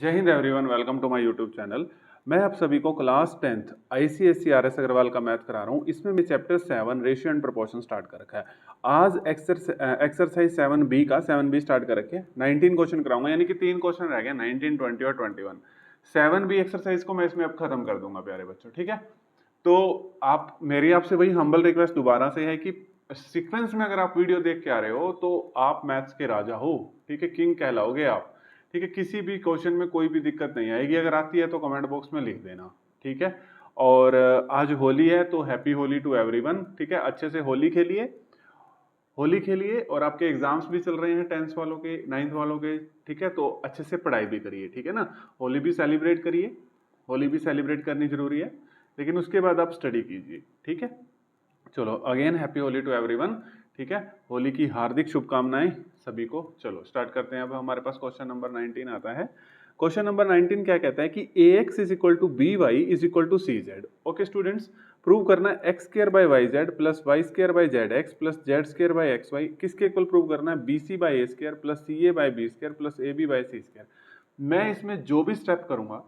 जय हिंद everyone, welcome to my YouTube channel. मैं आप सभी को class 10th ICSE RS Agarwal का मैथ करा रहा हूँ। इसमें मैं chapter 7 ratio and proportion start कर रखा है। आज एक्सरसाइज 7B का 7B स्टार्ट कर रखे 19 क्वेश्चन कराऊंगा, यानी कि 3 क्वेश्चन रह गए 19, 20 और 21। 7B एक्सरसाइज को मैं इसमें अब खत्म कर दूंगा प्यारे बच्चों, ठीक है। तो आप मेरी आपसे वही हम्बल रिक्वेस्ट दोबारा से है कि सीक्वेंस में अगर आप वीडियो देख के आ रहे हो तो आप मैथ्स के राजा हो, ठीक है, किंग कहलाओगे आप, ठीक है। किसी भी क्वेश्चन में कोई भी दिक्कत नहीं आएगी, अगर आती है तो कमेंट बॉक्स में लिख देना, ठीक है। और आज होली है तो हैप्पी होली टू एवरीवन, ठीक है। अच्छे से होली खेलिए, होली खेलिए। और आपके एग्जाम्स भी चल रहे हैं 10th वालों के, 9th वालों के, ठीक है। तो अच्छे से पढ़ाई भी करिए, ठीक है ना। होली भी सेलिब्रेट करिए, होली भी सेलिब्रेट करनी जरूरी है, लेकिन उसके बाद आप स्टडी कीजिए, ठीक है। चलो again happy Holi to everyone, ठीक है। होली की हार्दिक शुभकामनाएं सभी को। चलो स्टार्ट करते हैं। अब हमारे पास क्वेश्चन नंबर 19 आता है। क्वेश्चन नंबर 19 क्या कहता है कि ax is equal to B y is equal to C z. Okay students, prove करना है x square by y z plus y square by z x plus z square by x y किसके equal prove करना है, b C by a square plus c a by b square plus a b by c square. मैं इसमें जो भी step करूंगा,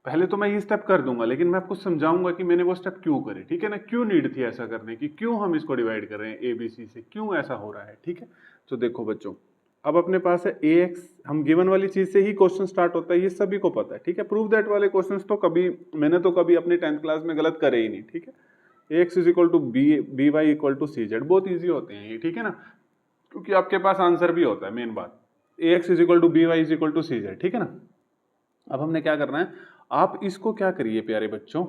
पहले तो मैं ये स्टेप कर दूंगा, लेकिन मैं आपको समझाऊंगा कि मैंने वो स्टेप क्यों करे, ठीक है ना। क्यों नीड थी ऐसा करने की, क्यों हम इसको डिवाइड कर रहे हैं ए बी सी से, क्यों ऐसा हो रहा है, ठीक है। तो देखो बच्चों, अब अपने पास है ए एक्स, हम गिवन वाली चीज से ही क्वेश्चन स्टार्ट होता है, ये सभी को पता है, ठीक है। प्रूव दैट वाले क्वेश्चंस तो कभी मैंने तो कभी अपनी 10th क्लास में गलत करे ही नहीं, ठीक है। A x is equal to B y equal to C z, बहुत ईजी होते हैं ये, ठीक है ना, क्योंकि आपके पास आंसर भी होता है। मेन बात A x is equal to B y is equal to C z, ठीक है ना। अब हमने क्या करना है, आप इसको क्या करिए प्यारे बच्चों,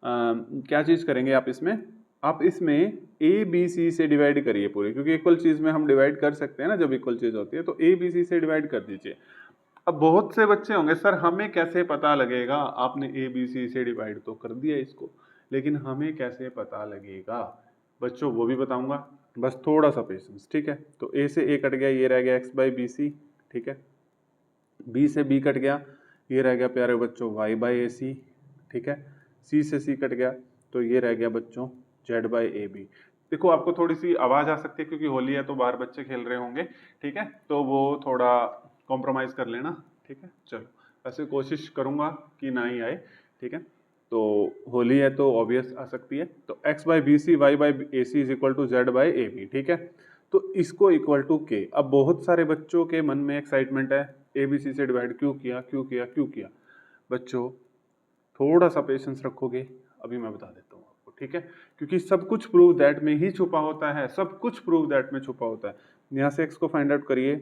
क्या चीज करेंगे आप इसमें ए बी सी से डिवाइड करिए पूरे, क्योंकि इक्वल चीज में हम डिवाइड कर सकते हैं ना, जब इक्वल चीज होती है तो ए बी सी से डिवाइड कर दीजिए। अब बहुत से बच्चे होंगे सर हमें कैसे पता लगेगा, आपने ए बी सी से डिवाइड तो कर दिया इसको, लेकिन हमें कैसे पता लगेगा बच्चों, वो भी बताऊंगा, बस थोड़ा सा पेशेंस, ठीक है। तो ए से ए कट गया, ये रह गया एक्स बाई बी सी, ठीक है। बी से बी कट गया, ये रह गया प्यारे बच्चों वाई बाई ए सी, ठीक है। सी से सी कट गया, तो ये रह गया बच्चों जेड बाई ए बी। देखो आपको थोड़ी सी आवाज आ सकती है क्योंकि होली है तो बाहर बच्चे खेल रहे होंगे, ठीक है, तो वो थोड़ा कॉम्प्रोमाइज कर लेना, ठीक है। चलो ऐसे कोशिश करूंगा कि ना ही आए, ठीक है। तो होली है तो ऑब्वियस आ सकती है, तो x by B c y by a c is equal to z by a b, ठीक है। तो इसको इक्वल टू के, अब बहुत सारे बच्चों के मन में एक्साइटमेंट है, ए बी सी से डिवाइड क्यों किया क्यों किया क्यों किया। बच्चों थोड़ा सा पेशेंस रखोगे, अभी मैं बता देता हूँ आपको, ठीक है। क्योंकि सब कुछ प्रूव दैट में ही छुपा होता है, सब कुछ प्रूव दैट में छुपा होता है। यहाँ से एक्स को फाइंड आउट करिए,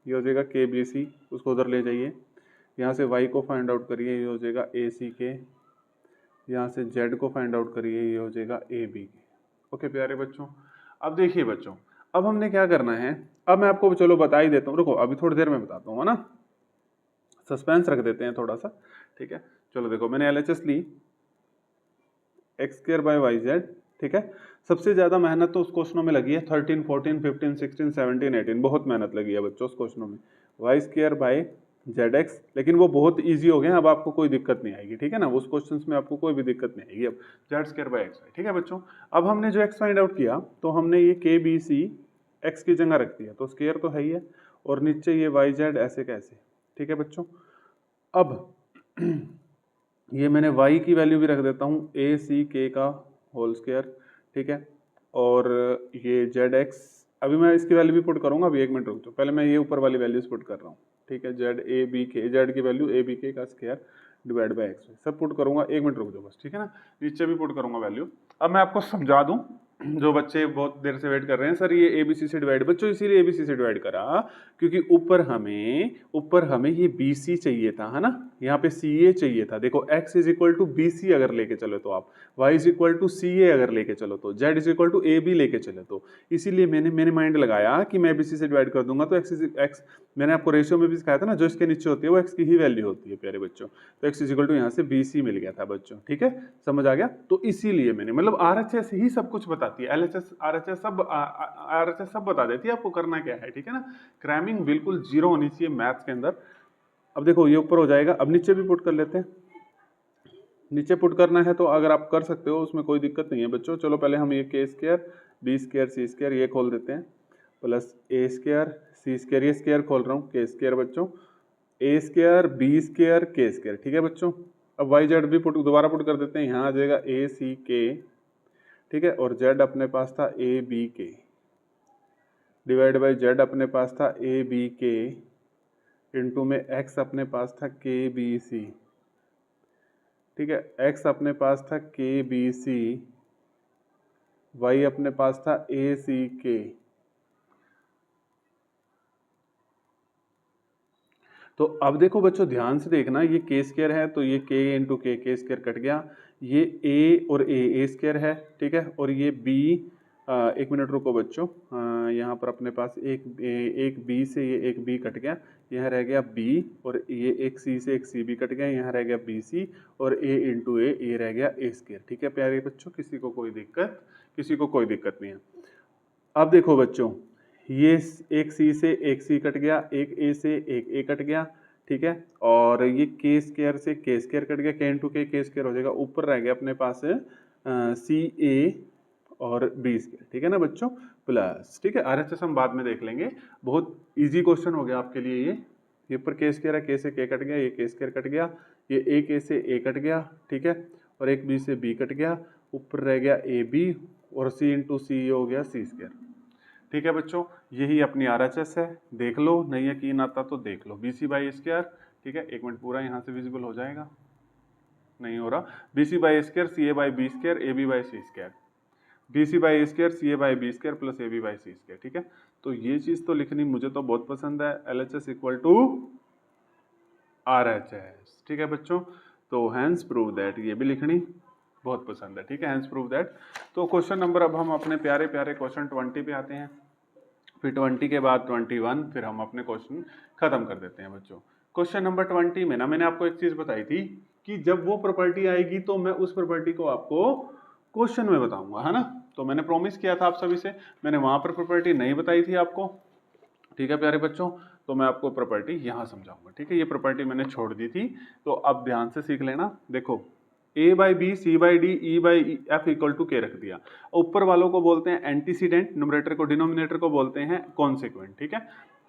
ये हो जाएगा के बी सी, उसको उधर ले जाइए। यहाँ से वाई को फाइंड आउट करिए, ये हो जाएगा ए सी के। यहाँ से जेड को फाइंड आउट करिए, ये हो जाएगा ए बी के। ओके प्यारे बच्चों, अब देखिए बच्चों, अब हमने क्या करना है, अब मैं आपको चलो बता ही देता हूँ, रुको अभी थोड़ी देर में बताता हूँ, है ना, सस्पेंस रख देते हैं थोड़ा सा, ठीक है। चलो देखो मैंने एलएचएस ली x square by y z, ठीक है। सबसे ज्यादा मेहनत तो उस क्वेश्चनों में लगी है 13, 14, 15, 16, 17, 18, बहुत मेहनत लगी है बच्चों उस क्वेश्चनों में। Y square by z x, लेकिन वो बहुत इजी हो गए, अब आपको कोई दिक्कत नहीं आएगी, ठीक है ना, उस क्वेश्चन में आपको कोई भी दिक्कत नहीं आएगी। अब जेड स्क्र बाई एक्स, ठीक है बच्चों। अब हमने जो एक्स फाइंड आउट किया, तो हमने ये के बी सी एक्स की जगह रख दिया, तो स्क्र तो है ही है, और नीचे ये वाई जेड ऐसे कैसे, ठीक है बच्चों। अब ये मैंने y की वैल्यू भी रख देता हूँ ए सी के का होल स्क्वायर, ठीक है। और ये जेड एक्स, अभी मैं इसकी वैल्यू भी पुट करूँगा, अभी एक मिनट रुक जाओ, पहले मैं ये ऊपर वाली वैल्यूज पुट कर रहा हूँ, ठीक है। जेड ए बी के, जेड की वैल्यू ए बी के का स्क्वायर डिवाइड बाई एक्स सब पुट करूँगा, एक मिनट रुक जाओ बस, ठीक है ना। नीचे भी पुट करूँगा वैल्यू। अब मैं आपको समझा दूँ, जो बच्चे बहुत देर से वेट कर रहे हैं सर ये एबीसी से डिवाइड, बच्चों इसीलिए एबीसी से डिवाइड करा क्योंकि ऊपर हमें ये बीसी चाहिए था, है ना, यहाँ पे सी ए चाहिए था। देखो x is equal to b c अगर लेके चलो तो आप, y is equal to c a अगर लेके चलो तो, z is equal to a b लेके चले तो, इसीलिए मैंने माइंड लगाया कि मैं बीसी से डिवाइड कर दूंगा तो x मैंने आपको रेशियो में भी सिखाया था ना, जो इसके नीचे होती है वो x की ही वैल्यू होती है प्यारे बच्चों। तो x इज इक्वल टू यहाँ से बी सी मिल गया था बच्चों, ठीक है, समझ आ गया। तो इसीलिए मैंने, मतलब आरएचएस ही सब कुछ बताती है, एलएचएस आरएचएस सब बता देती है आपको करना क्या है, ठीक है ना। क्रैमिंग बिल्कुल जीरो होनी चाहिए मैथ्स के अंदर। अब देखो ये ऊपर हो जाएगा, अब नीचे भी पुट कर लेते हैं, नीचे पुट करना है तो अगर आप कर सकते हो उसमें कोई दिक्कत नहीं है बच्चों। चलो पहले हम ये के square B square C square ये खोल देते हैं, plus A square C square, ये स्क्वायर खोल रहा हूँ के स्क्वायर बच्चों, ए स्क्वायर बी स्क्वायर के स्क्वायर, ठीक है बच्चों। अब वाई जेड भी दोबारा पुट कर देते हैं, यहाँ आ जाएगा ए सी के, ठीक है, और जेड अपने पास था ए बी के, डिवाइड बाई जेड अपने पास था ए बी के, इंटू में एक्स अपने पास था के बी सी, ठीक है, एक्स अपने पास था के बी सी, वाई अपने पास था ए सी के। तो अब देखो बच्चों ध्यान से देखना, ये के स्क्वायर है तो ये के इंटू के स्क्वायर कट गया, ये ए और ए स्क्वायर है, ठीक है, और ये बी, एक मिनट रुको बच्चों, यहाँ पर अपने पास एक बी से ये एक बी कट गया, यहाँ रह गया बी, और ये एक सी से एक सी भी कट गया, यहाँ रह गया बी सी, और ए इंटू ए रह गया ए स्क्वायर, ठीक है प्यारे बच्चों, किसी को कोई दिक्कत नहीं है। अब देखो बच्चों, ये एक सी से एक सी कट गया, एक ए से एक ए कट गया, ठीक है, और ये के स्क्वायर से के स्क्वायर कट गया, के इंटू के स्क्वायर हो जाएगा, ऊपर रह गया अपने पास सी ए और बी स्क्वायर, ठीक है ना बच्चों, प्लस, ठीक है, आरएचएस हम बाद में देख लेंगे, बहुत इजी क्वेश्चन हो गया आपके लिए ये ऊपर के स्क्वायर है, के से के कट गया, ये के स्क्वायर कट गया, ये ए के से ए कट गया, ठीक है, और एक बी से बी कट गया, ऊपर रह गया ए बी, और सी इंटू सी हो गया सी स्क्वायर, ठीक है बच्चों, यही अपनी आरएचएस है, देख लो, नहीं यकीन आता तो देख लो, बी सी बाई स्क्वायर, ठीक है, एक मिनट पूरा यहाँ से विजिबल हो जाएगा, नहीं हो रहा, b C by square c a by b square a b by c square, b C by square c a by b square plus a b by c square, ठीक है, तो ये चीज़ तो लिखनी मुझे तो बहुत पसंद है, L H S equal to R H S, ठीक है बच्चों, तो हैंस प्रूव दैट, ये भी लिखनी बहुत पसंद है, ठीक है, हैंस प्रूव दैट। तो क्वेश्चन नंबर, अब हम अपने प्यारे प्यारे क्वेश्चन 20 पे आते हैं, फिर 20 के बाद 21, फिर हम अपने क्वेश्चन खत्म कर देते हैं बच्चों। क्वेश्चन नंबर 20 में ना मैंने आपको एक चीज बताई थी कि जब वो प्रॉपर्टी आएगी तो मैं उस प्रॉपर्टी को आपको क्वेश्चन में बताऊंगा, है ना, तो मैंने प्रॉमिस किया था आप सभी से, मैंने वहां पर प्रॉपर्टी नहीं बताई थी आपको, ठीक है प्यारे बच्चों, तो मैं आपको प्रॉपर्टी यहाँ समझाऊंगा, ठीक है, ये प्रॉपर्टी मैंने छोड़ दी थी, तो अब ध्यान से सीख लेना। देखो A by B C by D E by F equal to के रख दिया, ऊपर वालों को बोलते हैं एंटीसीडेंट, न्यूमरेटर को डिनोमिनेटर को बोलते हैं कॉन्सिक्वेंट, ठीक है,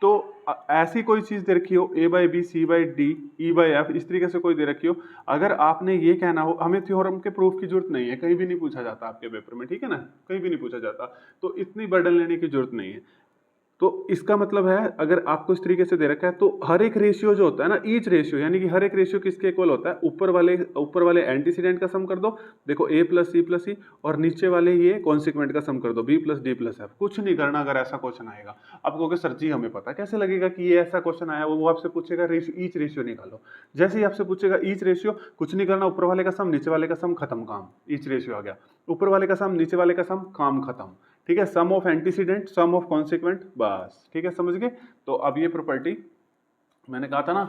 तो ऐसी कोई चीज दे रखी हो A by B C by D E by F, इस तरीके से कोई दे रखी हो, अगर आपने ये कहना हो, हमें थ्योरम के प्रूफ की जरूरत नहीं है, कहीं भी नहीं पूछा जाता आपके पेपर में, ठीक है ना, कहीं भी नहीं पूछा जाता, तो इतनी बर्डन लेने की जरूरत नहीं है। तो इसका मतलब है अगर आपको इस तरीके से दे रखा है तो हर एक रेशियो जो होता है ना, ईच रेशियो, यानी कि हर एक रेशियो किसके इक्वल होता है, ऊपर वाले एंटीसीडेंट का सम कर दो, देखो ए प्लस सी, और नीचे वाले ये कॉन्सिक्वेंट का सम कर दो b plus d plus f, कुछ नहीं करना। अगर ऐसा क्वेश्चन आएगा आप कहोगे सर जी हमें पता कैसे लगेगा कि ये ऐसा क्वेश्चन आया, वो आपसे पूछेगा ईच रेशियो निकालो, जैसे ही आपसे पूछेगा ईच रेशियो, कुछ नहीं करना, ऊपर वाले का सम नीचे वाले का सम, खत्म काम, ईच रेशियो आ गया, ऊपर वाले का सम नीचे वाले का सम, काम खत्म, ठीक है, sum of antecedent sum of consequent, बस, ठीक है, समझ गए। तो अब ये प्रॉपर्टी मैंने कहा था ना,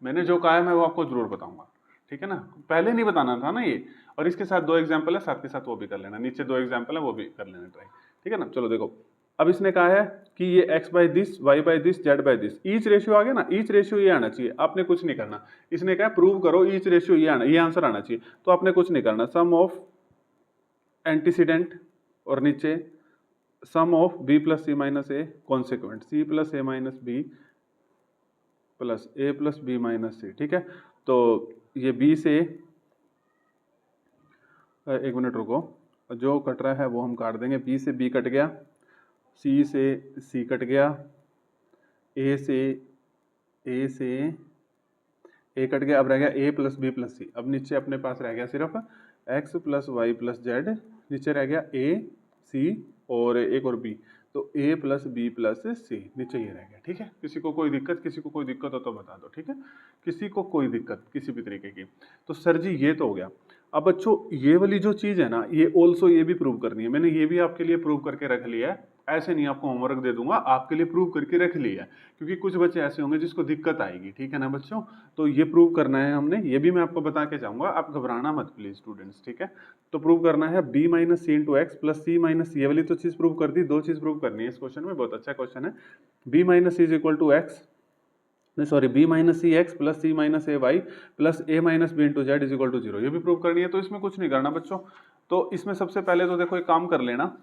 मैंने जो कहा है मैं वो आपको जरूर बताऊंगा, ठीक है ना, पहले नहीं बताना था ना ये, और इसके साथ 2 एग्जाम्पल है, साथ के साथ वो भी कर लेना, नीचे 2 एग्जाम्पल है वो भी कर लेना ट्राई, ठीक है ना। चलो देखो, अब इसने कहा है कि ये x by this, y by this, z by this, each ratio आ गया ना, ईच रेशियो ये आना चाहिए, आपने कुछ नहीं करना, इसने कहा प्रूव करो ईच रेशियो ये आना, ये आंसर आना चाहिए, तो आपने कुछ नहीं करना, सम ऑफ एंटीसीडेंट और नीचे sum of B plus C minus A consequent, C plus A minus B plus A plus B minus C, ठीक है, तो ये बी से, एक मिनट रुको, जो कट रहा है वो हम काट देंगे, बी से बी कट गया, सी से सी कट गया, ए से ए कट गया, अब रह गया a plus b plus c, अब नीचे अपने पास रह गया सिर्फ x plus y plus z, नीचे रह गया ए सी और एक और बी, तो ए प्लस बी प्लस सी, नीचे ये रह गया, ठीक है, किसी को कोई दिक्कत हो तो बता दो, ठीक है, किसी को कोई दिक्कत किसी भी तरीके की, तो सर जी ये तो हो गया। अब बच्चों ये वाली जो चीज़ है ना, ये ऑल्सो ये भी प्रूव करनी है, मैंने ये भी आपके लिए प्रूव करके रख लिया है, ऐसे नहीं आपको होमवर्क दे दूंगा, आपके लिए प्रूव करके रख लिया है, क्योंकि कुछ बच्चे ऐसे होंगे जिसको दिक्कत आएगी, ठीक है ना बच्चों, तो ये प्रूव करना है हमने, ये भी मैं आपको बता के जाऊंगा, आप घबराना मत प्लीज स्टूडेंट्स, ठीक है, तो प्रूव करना है b माइनस सी इंटू एक्स प्लस सी माइनस, ये वाली तो चीज़ प्रूव कर दी, 2 चीज़ प्रूव करनी है इस क्वेश्चन में, बहुत अच्छा क्वेश्चन है, b minus C is equal to x, नहीं sorry, b minus C x plus C minus A y plus A minus B into z is equal to 0, ये भी प्रूव करनी है, तो इसमें कुछ नहीं करना बच्चों, तो इसमें सबसे पहले तो देखो एक काम कर लेना,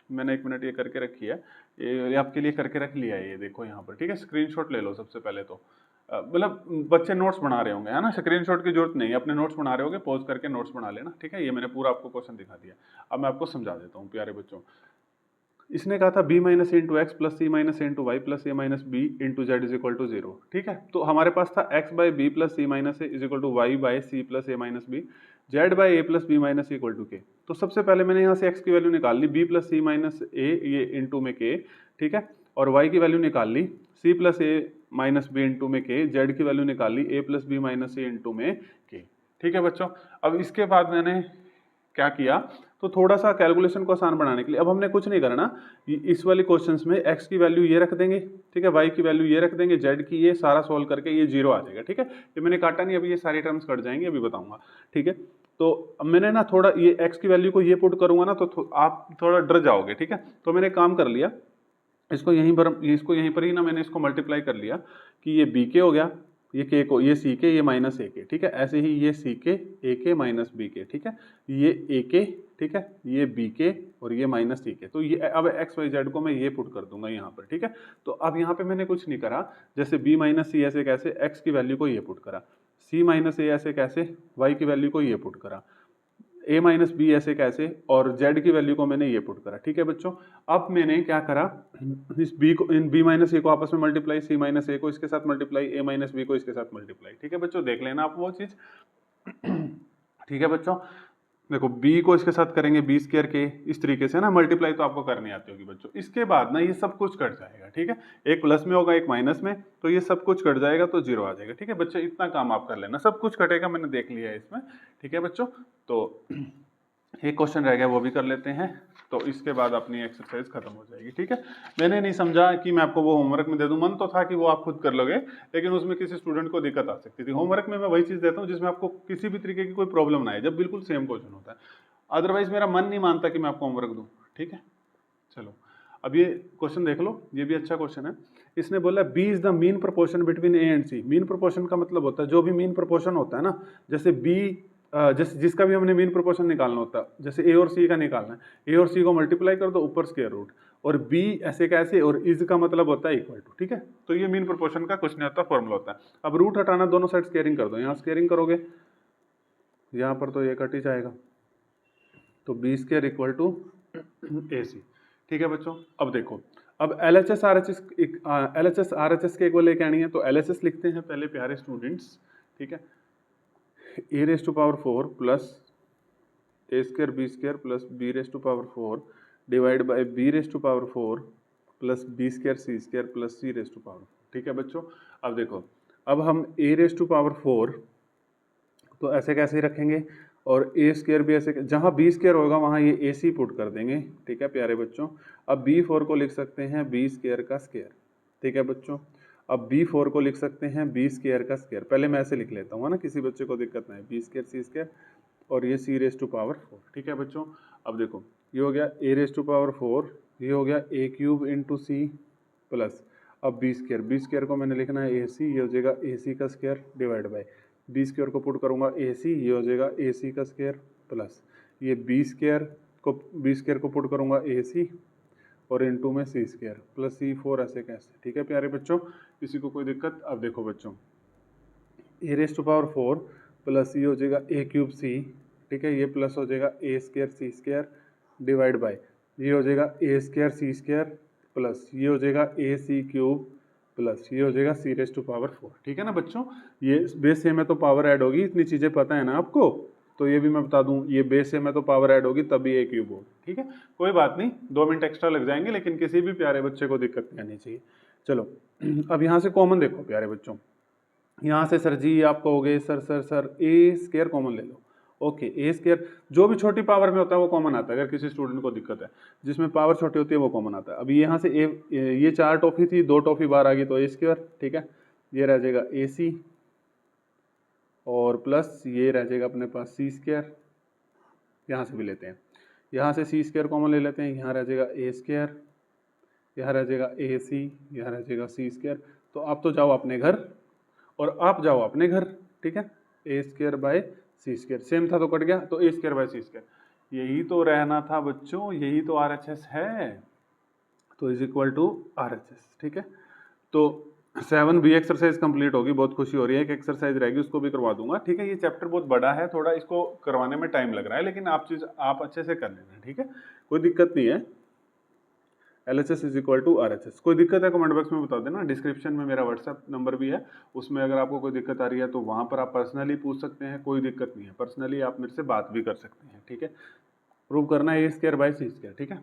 मैंने 1 मिनट ये करके रखी है, ये आपके लिए करके रख लिया है, ये देखो यहाँ पर, ठीक है, स्क्रीनशॉट ले लो सबसे पहले तो, मतलब बच्चे नोट्स बना रहे होंगे, है ना, स्क्रीनशॉट की जरूरत नहीं है, अपने नोट्स बना रहे होंगे, पॉज करके नोट्स बना लेना, ठीक है। ये मैंने पूरा आपको क्वेश्चन दिखा दिया। अब मैं आपको समझा देता हूँ प्यारे बच्चों। इसने कहा था b minus into x plus C minus into y plus A minus B into z is equal to 0, ठीक है। तो हमारे पास था x by b plus C minus a is equal to y by c plus A minus b, z by a plus B minus c equal to k. तो सबसे पहले मैंने यहाँ से x की वैल्यू निकाल ली, b प्लस सी minus ए ये into में k, ठीक है, और y की वैल्यू निकाल ली c प्लस ए माइनस बी इंटू में k, जेड की वैल्यू निकाल ली a plus B minus a into में k, ठीक है बच्चों। अब इसके बाद मैंने क्या किया, तो थोड़ा सा कैलकुलेशन को आसान बनाने के लिए अब हमने कुछ नहीं करना, इस वाले क्वेश्चंस में x की वैल्यू ये रख देंगे, ठीक है, y की वैल्यू ये रख देंगे, z की ये सारा सोल्व करके ये 0 आ जाएगा, ठीक है। ये मैंने काटा नहीं, अभी ये सारी टर्म्स कट जाएंगे, अभी बताऊंगा, ठीक है। तो अब मैंने ना थोड़ा ये x की वैल्यू को ये पुट करूंगा ना तो आप थोड़ा डर जाओगे, ठीक है। तो मैंने काम कर लिया, इसको यहीं पर ही ना मैंने इसको मल्टीप्लाई कर लिया कि ये बी के हो गया, ये के को, ये सी के, ये माइनस ए के, ठीक है। ऐसे ही ये सी के ए के माइनस बी के, ठीक है, ये ए के, ठीक है, ये बी के और ये माइनस सी के। तो ये अब एक्स वाई जेड को मैं ये पुट कर दूंगा यहाँ पर, ठीक है। तो अब यहाँ पे मैंने कुछ नहीं करा, जैसे बी माइनस सी ऐसे कैसे, एक्स की वैल्यू को ये पुट करा, सी माइनस ए ऐसे कैसे, वाई की वैल्यू को ये पुट करा, a माइनस बी ऐसे कैसे, और z की वैल्यू को मैंने ये पुट करा, ठीक है बच्चों। अब मैंने क्या करा, इस b को, इन b माइनस ए को आपस में मल्टीप्लाई, c माइनस ए को इसके साथ मल्टीप्लाई, a माइनस बी को इसके साथ मल्टीप्लाई, ठीक है बच्चों, देख लेना आप वो चीज, ठीक है बच्चों। देखो b को इसके साथ करेंगे b स्क्वायर के, इस तरीके से ना मल्टीप्लाई तो आपको करनी आती होगी बच्चों। इसके बाद ना ये सब कुछ कट जाएगा, ठीक है, एक प्लस में होगा एक माइनस में, तो ये सब कुछ कट जाएगा तो 0 आ जाएगा, ठीक है बच्चों। इतना काम आप कर लेना, सब कुछ कटेगा, मैंने देख लिया है इसमें, ठीक है बच्चों। तो एक क्वेश्चन रह गया, वो भी कर लेते हैं, तो इसके बाद अपनी एक्सरसाइज खत्म हो जाएगी, ठीक है। मैंने नहीं समझा कि मैं आपको वो होमवर्क में दे दूं, मन तो था कि वो आप खुद कर लोगे, लेकिन उसमें किसी स्टूडेंट को दिक्कत आ सकती थी। होमवर्क में मैं वही चीज देता हूँ जिसमें आपको किसी भी तरीके की कोई प्रॉब्लम ना आए, जब बिल्कुल सेम क्वेश्चन होता है, अदरवाइज मेरा मन नहीं मानता कि मैं आपको होमवर्क दूं, ठीक है। चलो अब ये क्वेश्चन देख लो, ये भी अच्छा क्वेश्चन है। इसने बोला b is the mean proportion between a and c. Mean proportion का मतलब होता है जो भी मीन प्रोपोर्शन होता है ना, जैसे बी जैसे जिसका भी हमने मीन प्रोपोर्शन निकालना होता है, जैसे ए और सी का निकालना है, ए और सी को मल्टीप्लाई कर दो ऊपर स्क्वायर रूट, और बी ऐसे कैसे, और इज का मतलब होता है इक्वल टू, ठीक है। तो ये मीन प्रोपोर्शन का कुछ नहीं होता, फॉर्मूला होता है। अब रूट हटाना, दोनों साइड स्क्वायरिंग कर दो, यहाँ स्क्वायरिंग करोगे, यहाँ पर तो ये कट ही जाएगा, तो बी स्क्वायर इक्वल टू ए सी, ठीक है बच्चों। अब देखो, अब L H S R H S के इक्वल लेके आनी है, तो एल एच एस लिखते हैं पहले प्यारे स्टूडेंट्स, ठीक है। A raise to power 4 plus A square B square plus B raise to power 4 divide by B raise to power 4 plus B square C square plus C raise to power 4, ठीक है बच्चों। अब देखो, अब हम ए raise to power 4 तो ऐसे कैसे रखेंगे, और ए स्क्वायर भी ऐसे, जहाँ बी स्क्वायर होगा वहाँ ये ए सी पुट कर देंगे, ठीक है प्यारे बच्चों। अब बी 4 को लिख सकते हैं बी स्क्वायर का स्क्वायर, ठीक है बच्चों। अब बी 4 को लिख सकते हैं बी स्क्वायर का स्क्वायर, पहले मैं ऐसे लिख लेता हूँ ना, किसी बच्चे को दिक्कत नहीं, बी स्क्वायर सी स्क्वायर और ये सी रेस टू पावर 4, ठीक है बच्चों। अब देखो, ये हो गया ए रेस टू पावर 4, ये हो गया ए क्यूब इंटू सी प्लस, अब बी स्क्वायर को मैंने लिखना है ए सी, ये हो जाएगा ए सी का square divide by b square को पुट करूँगा ए सी, ये हो जाएगा ए सी का स्क्वायर प्लस ये बी स्क्वायर को पुट करूँगा ए सी और इनटू में सी स्क्वायर प्लस सी 4 ऐसे कैसे, ठीक है प्यारे बच्चों, किसी को कोई दिक्कत। अब देखो बच्चों, ए रेस टू पावर 4 प्लस ये हो जाएगा ए क्यूब सी, ठीक है, ये प्लस हो जाएगा A square C square divide by ये हो जाएगा A square C square plus ये हो जाएगा ए सी क्यूब प्लस ये हो जाएगा सी रेस टू पावर 4, ठीक है ना बच्चों। ये बेस सेम है तो पावर ऐड होगी, इतनी चीज़ें पता है ना आपको, तो ये भी मैं बता दूं, ये बेस सेम है तो पावर ऐड होगी तभी ए क्यूब होगी, ठीक है। कोई बात नहीं, 2 मिनट एक्स्ट्रा लग जाएंगे, लेकिन किसी भी प्यारे बच्चे को दिक्कत नहीं आनी चाहिए। चलो अब यहाँ से कॉमन देखो प्यारे बच्चों, यहाँ से सर जी आप कहोगे सर ए स्क्वायर कॉमन ले लो, ओके, ए स्क्वायर जो भी छोटी पावर में होता है वो कॉमन आता है, अगर किसी स्टूडेंट को दिक्कत है, जिसमें पावर छोटी होती है वो कॉमन आता है। अभी यहाँ से ये 4 टॉफी थी, 2 टॉफी बाहर आ गई तो ए स्क्वायर, ठीक है, ये रह जाएगा ए सी और प्लस ये रह जाएगा अपने पास सी स्क्वायर, यहाँ से भी लेते हैं, यहाँ से सी स्क्वायर कॉमन ले लेते हैं, यहाँ रह जाएगा ए स्क्वायर, यहाँ रह जाएगा ए सी, यहाँ रह जाएगा सी स्क्वायर। तो आप तो जाओ अपने घर और आप जाओ अपने घर, ठीक है, A square by C square same था तो कट गया, तो A square by C square, यही तो रहना था बच्चों, यही तो RHS है, तो इज इक्वल टू RHS, ठीक है। तो 7B एक्सरसाइज कंप्लीट होगी, बहुत खुशी हो रही है। एक एक्सरसाइज रहेगी उसको भी करवा दूंगा, ठीक है। ये चैप्टर बहुत बड़ा है, थोड़ा इसको करवाने में टाइम लग रहा है, लेकिन आप अच्छे से कर लेना, ठीक है, कोई दिक्कत नहीं है। LHS is equal to RHS। कोई दिक्कत है कमेंट बॉक्स में बता देना। डिस्क्रिप्शन में मेरा व्हाट्सएप नंबर भी है, उसमें अगर आपको कोई दिक्कत आ रही है तो वहाँ पर आप पर्सनली पूछ सकते हैं, कोई दिक्कत नहीं है। पर्सनली आप मेरे से बात भी कर सकते हैं, ठीक है। प्रूव करना है A²/C², ठीक है।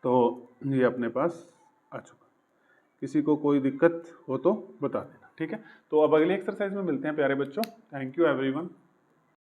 तो ये अपने पास आ चुका। किसी को कोई दिक्कत हो तो बता देना, ठीक है। तो अब अगली एक्सरसाइज में मिलते हैं प्यारे बच्चों। Thank you everyone.